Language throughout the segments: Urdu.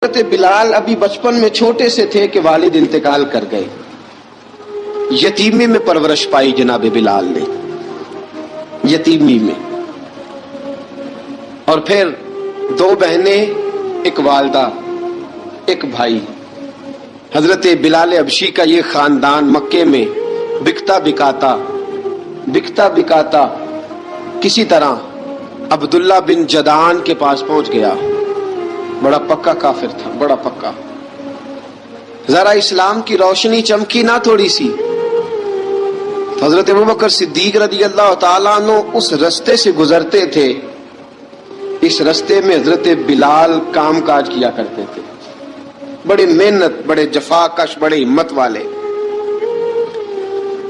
حضرت بلال ابھی بچپن میں چھوٹے سے تھے کہ والد انتقال کر گئے. یتیمی میں پرورش پائی جناب بلال نے، یتیمی میں. اور پھر دو بہنیں، ایک والدہ، ایک بھائی. حضرت بلال حبشی کا یہ خاندان مکے میں بکتا بکاتا کسی طرح عبداللہ بن جدعان کے پاس پہنچ گیا. بڑا پکا کافر تھا، بڑا پکا. ذرا اسلام کی روشنی چمکی نہ تھوڑی سی، حضرت ابوبکر صدیق رضی اللہ تعالیٰ عنہ اس رستے سے گزرتے تھے. اس رستے میں حضرت بلال کام کاج کیا کرتے تھے، بڑے محنت، بڑے جفاکش، بڑے ہمت والے.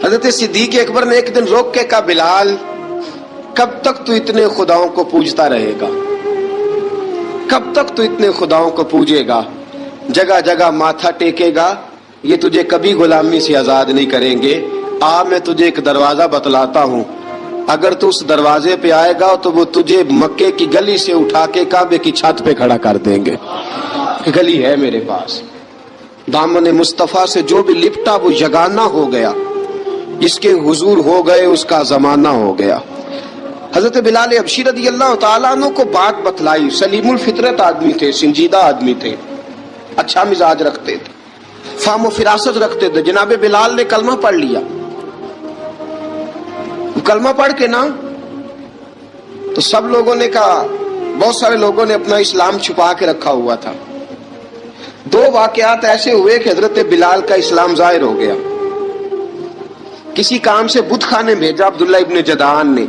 حضرت صدیق اکبر نے ایک دن روک کے کہا، بلال کب تک تو اتنے خداؤں کو پوجتا رہے گا؟ کب تک تو اتنے خداؤں کو پوجے گا، جگہ جگہ ماتھا ٹیکے گا؟ یہ تجھے کبھی غلامی سے آزاد نہیں کریں گے. میں تجھے ایک دروازہ بتلاتا ہوں، اگر تو اس دروازے پہ آئے گا تو وہ تجھے مکے کی گلی سے اٹھا کے کعبے کی چھت پہ کھڑا کر دیں گے. گلی ہے میرے پاس، دامن مصطفیٰ سے جو بھی لپٹا وہ یگانہ ہو گیا، جس کے حضور ہو گئے اس کا زمانہ ہو گیا. حضرت بلال حبشی رضی اللہ تعالیٰ عنہ کو بات بتلائی. سلیم الفطرت آدمی تھے، سنجیدہ آدمی تھے، اچھا مزاج رکھتے تھے، فہم و فراست رکھتے تھے. جناب بلال نے کلمہ پڑھ لیا. کلمہ پڑھ کے نا تو سب لوگوں نے کہا، بہت سارے لوگوں نے اپنا اسلام چھپا کے رکھا ہوا تھا. دو واقعات ایسے ہوئے کہ حضرت بلال کا اسلام ظاہر ہو گیا. کسی کام سے بت خانے بھیجا عبداللہ ابن جدعان نے.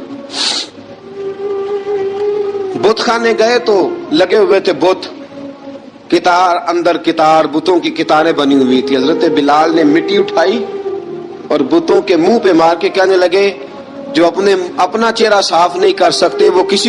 بت خانے گئے تو لگے ہوئے تھے بت، کتار اندر کتار، بتوں کی کتاریں بنی ہوئی تھی. حضرت بلال نے مٹی اٹھائی اور بتوں کے منہ پہ مار کے کہنے لگے، جو اپنا چہرہ صاف نہیں کر سکتے وہ کسی